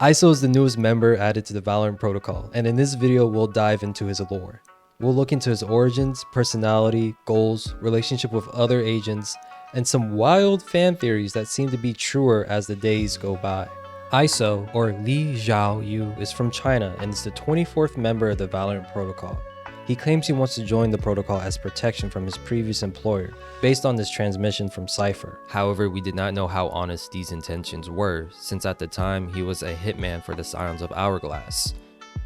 Iso is the newest member added to the Valorant protocol, and in this video we'll dive into his lore. We'll look into his origins, personality, goals, relationship with other agents, and some wild fan theories that seem to be truer as the days go by. Iso, or Li Zhaoyu, is from China and is the 24th member of the Valorant protocol. He claims he wants to join the protocol as protection from his previous employer, based on this transmission from Cypher. However, we did not know how honest these intentions were, since at the time he was a hitman for the Scions of Hourglass,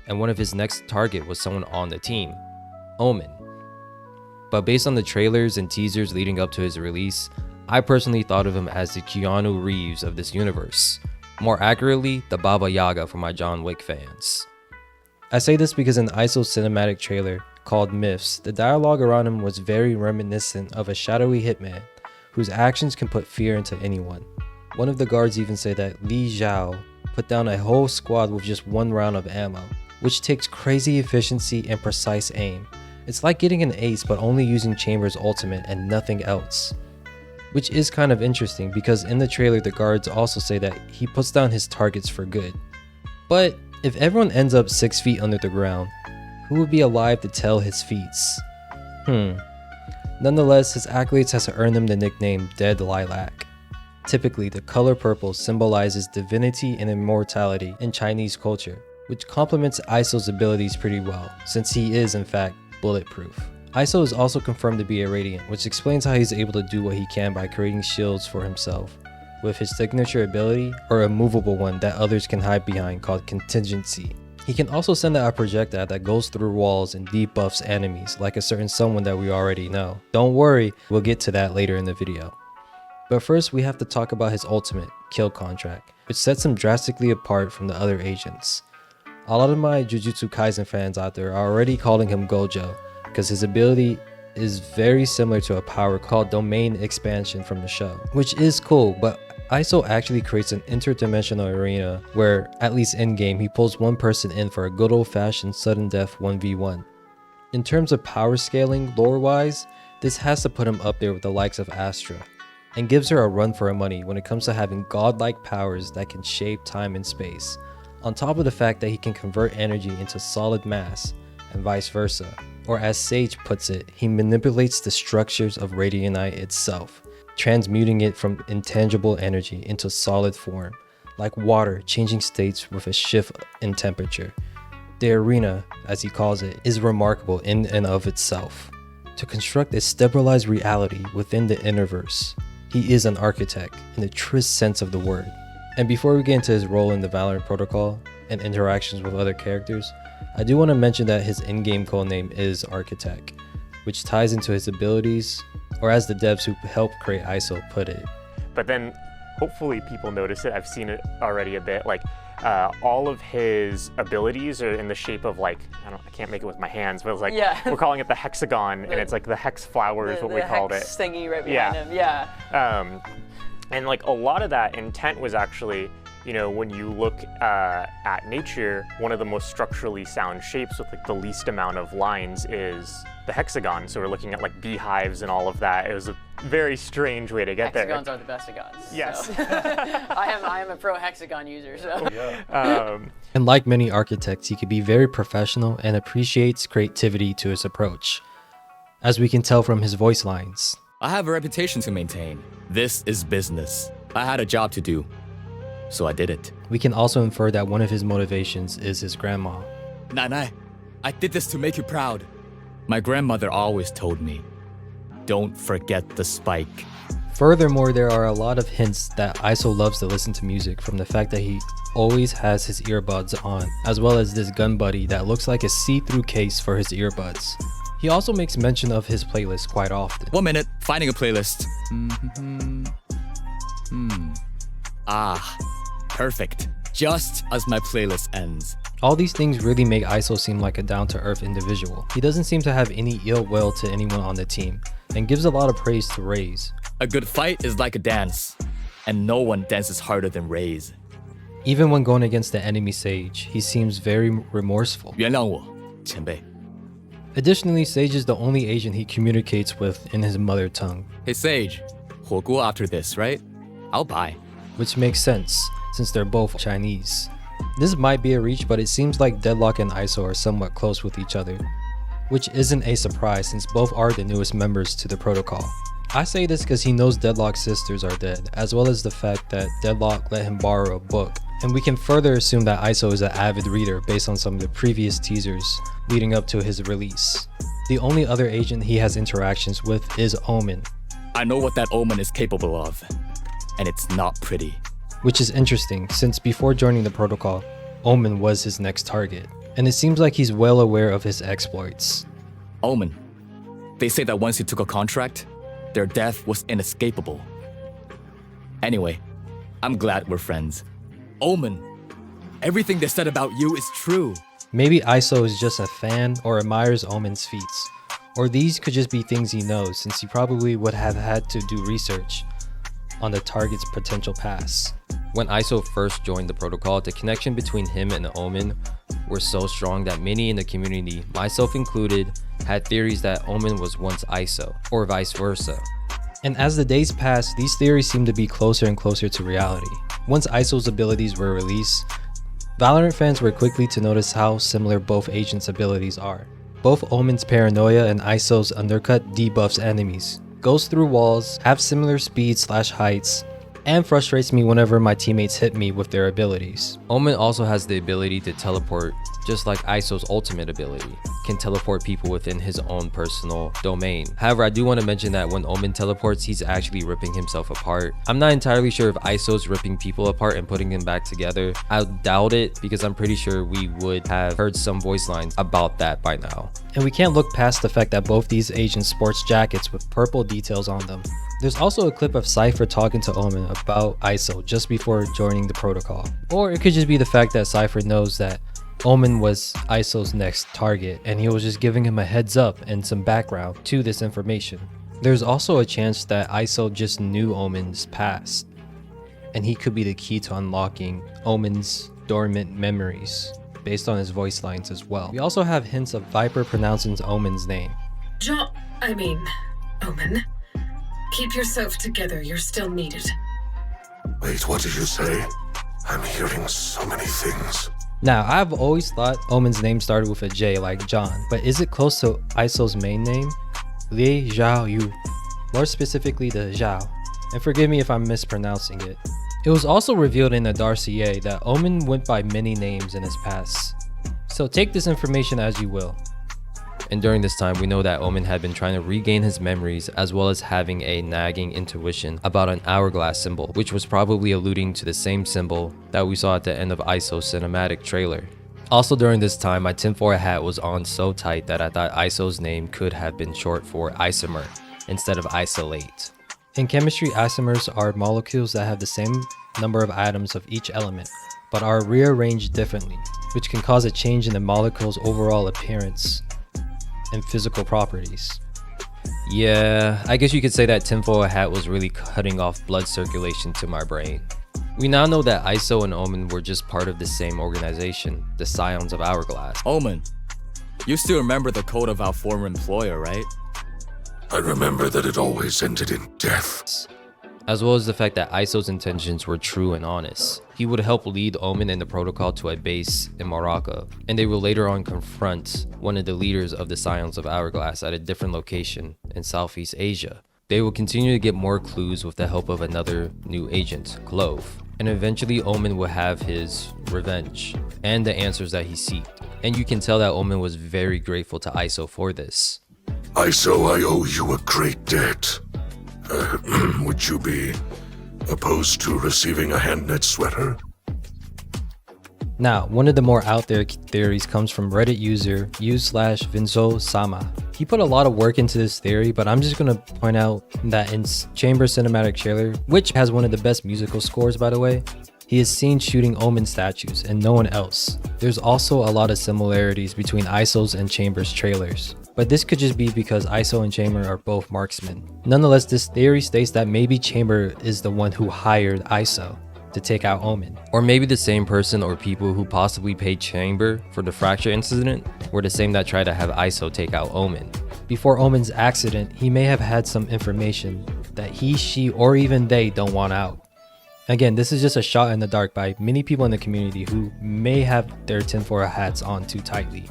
and one of his next target was someone on the team, Omen. But based on the trailers and teasers leading up to his release, I personally thought of him as the Keanu Reeves of this universe. More accurately, the Baba Yaga for my John Wick fans. I say this because in Iso's cinematic trailer, called Myths, the dialogue around him was very reminiscent of a shadowy hitman, whose actions can put fear into anyone. One of the guards even said that Li Zhao put down a whole squad with just one round of ammo, which takes crazy efficiency and precise aim. It's like getting an ace but only using Chamber's ultimate and nothing else. Which is kind of interesting because in the trailer the guards also say that he puts down his targets for good. But if everyone ends up 6 feet under the ground, who would be alive to tell his feats? Nonetheless, his accolades has earned him the nickname Dead Lilac. Typically, the color purple symbolizes divinity and immortality in Chinese culture, which complements Iso's abilities pretty well, since he is in fact bulletproof. Iso is also confirmed to be a Radiant, which explains how he's able to do what he can by creating shields for himself, with his signature ability, or a movable one that others can hide behind called Contingency. He can also send out a projectile that goes through walls and debuffs enemies, like a certain someone that we already know. Don't worry, we'll get to that later in the video. But first we have to talk about his ultimate, Kill Contract, which sets him drastically apart from the other agents. A lot of my Jujutsu Kaisen fans out there are already calling him Gojo, because his ability is very similar to a power called Domain Expansion from the show, which is cool, but Iso actually creates an interdimensional arena where, at least in-game, he pulls one person in for a good old-fashioned sudden death 1v1. In terms of power scaling, lore-wise, this has to put him up there with the likes of Astra, and gives her a run for her money when it comes to having godlike powers that can shape time and space, on top of the fact that he can convert energy into solid mass, and vice versa. Or as Sage puts it, he manipulates the structures of Radianite itself, transmuting it from intangible energy into solid form, like water changing states with a shift in temperature. The arena, as he calls it, is remarkable in and of itself. To construct a stabilized reality within the Interverse, he is an architect in the truest sense of the word. And before we get into his role in the Valorant protocol and interactions with other characters, I do want to mention that his in-game codename is Architect, which ties into his abilities, or as the devs who helped create Iso put it. But then hopefully people notice it. I've seen it already a bit. Like all of his abilities are in the shape of like, I can't make it with my hands, but it's like, we're calling it the hexagon, and it's like the hex flower is what we called it. The thingy right behind him, and like a lot of that intent was actually, you know, when you look at nature, one of the most structurally sound shapes with like the least amount of lines is the hexagon. So we're looking at like beehives and all of that. It was a very strange way to get there. Hexagons are the best of gods. Yes. So. I am a pro hexagon user, so. And like many architects, he can be very professional and appreciates creativity to his approach, as we can tell from his voice lines. I have a reputation to maintain. This is business. I had a job to do, so I did it. We can also infer that one of his motivations is his grandma. Nanai, I did this to make you proud. My grandmother always told me, don't forget the spike. Furthermore, there are a lot of hints that Iso loves to listen to music, from the fact that he always has his earbuds on, as well as this gun buddy that looks like a see-through case for his earbuds. He also makes mention of his playlist quite often. 1 minute, finding a playlist. Perfect. Just as my playlist ends. All these things really make Iso seem like a down-to-earth individual. He doesn't seem to have any ill will to anyone on the team, and gives a lot of praise to Raze. A good fight is like a dance, and no one dances harder than Raze. Even when going against the enemy Sage, he seems very remorseful. 原谅我，前辈。 Additionally, Sage is the only agent he communicates with in his mother tongue. Hey Sage, 火锅 after this, right? I'll buy. Which makes sense, since they're both Chinese. This might be a reach, but it seems like Deadlock and Iso are somewhat close with each other, which isn't a surprise since both are the newest members to the protocol. I say this because he knows Deadlock's sisters are dead, as well as the fact that Deadlock let him borrow a book, and we can further assume that Iso is an avid reader based on some of the previous teasers leading up to his release. The only other agent he has interactions with is Omen, I know what that Omen is capable of, and it's not pretty. which is interesting since before joining the protocol, Omen was his next target, and it seems like he's well aware of his exploits. Omen. They say that once you took a contract, their death was inescapable. Anyway, I'm glad we're friends. Omen, everything they said about you is true. Maybe Iso is just a fan or admires Omen's feats, or these could just be things he knows since he probably would have had to do research on the target's potential past. When Iso first joined the protocol, the connection between him and Omen were so strong that many in the community, myself included, had theories that Omen was once Iso, or vice versa. And as the days passed, these theories seemed to be closer and closer to reality. Once Iso's abilities were released, Valorant fans were quickly to notice how similar both agents' abilities are. Both Omen's paranoia and Iso's undercut debuffs enemies, goes through walls, have similar speed/heights, and frustrates me whenever my teammates hit me with their abilities. Omen also has the ability to teleport, just like Iso's ultimate ability, can teleport people within his own personal domain. However, I do want to mention that when Omen teleports, he's actually ripping himself apart. I'm not entirely sure if Iso's ripping people apart and putting them back together. I doubt it because I'm pretty sure we would have heard some voice lines about that by now. And we can't look past the fact that both these agents sports jackets with purple details on them. There's also a clip of Cypher talking to Omen about Iso just before joining the protocol. Or it could just be the fact that Cypher knows that Omen was Iso's next target and he was just giving him a heads up and some background to this information. There's also a chance that Iso just knew Omen's past and he could be the key to unlocking Omen's dormant memories based on his voice lines as well. We also have hints of Viper pronouncing Omen's name. Omen. Keep yourself together, you're still needed. Wait, what did you say? I'm hearing so many things. Now, I've always thought Omen's name started with a J like John, but is it close to Iso's main name? Li Zhao Yu. More specifically the Zhao, and forgive me if I'm mispronouncing it. It was also revealed in the dossier that Omen went by many names in his past, so take this information as you will. And during this time, we know that Omen had been trying to regain his memories as well as having a nagging intuition about an hourglass symbol, which was probably alluding to the same symbol that we saw at the end of Iso's cinematic trailer. Also during this time, my tinfoil hat was on so tight that I thought Iso's name could have been short for isomer instead of isolate. In chemistry, isomers are molecules that have the same number of atoms of each element, but are rearranged differently, which can cause a change in the molecule's overall appearance and physical properties. Yeah, I guess you could say that tinfoil hat was really cutting off blood circulation to my brain. We now know that Iso and Omen were just part of the same organization, the Scions of Hourglass. Omen, you still remember the code of our former employer, right? I remember that it always ended in death. As well as the fact that Iso's intentions were true and honest. He would help lead Omen and the protocol to a base in Morocco, and they will later on confront one of the leaders of the Scions of Hourglass at a different location in Southeast Asia. They will continue to get more clues with the help of another new agent, Clove, and eventually Omen will have his revenge and the answers that he seeked. And you can tell that Omen was very grateful to Iso for this. Iso, I owe you a great debt. Would you be opposed to receiving a hand-knit sweater? Now, one of the more out there theories comes from Reddit user u/Vinzo Sama. He put a lot of work into this theory, but I'm just gonna point out that in Chamber Cinematic Trailer, which has one of the best musical scores by the way, he is seen shooting Omen statues and no one else. There's also a lot of similarities between Iso's and Chamber's trailers, but this could just be because Iso and Chamber are both marksmen. Nonetheless, this theory states that maybe Chamber is the one who hired Iso to take out Omen. Or maybe the same person or people who possibly paid Chamber for the fracture incident were the same that tried to have Iso take out Omen. Before Omen's accident, he may have had some information that he, she, or even they don't want out. Again, this is just a shot in the dark by many people in the community who may have their tinfoil hats on too tightly.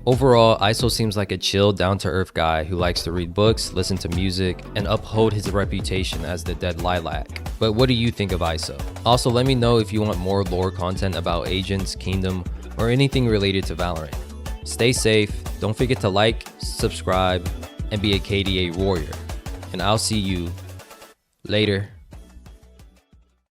Overall, Iso seems like a chill, down-to-earth guy who likes to read books, listen to music, and uphold his reputation as the dead Lilac. But what do you think of Iso? Also, let me know if you want more lore content about Agents, Kingdom, or anything related to Valorant. Stay safe, don't forget to like, subscribe, and be a KDA warrior. And I'll see you later.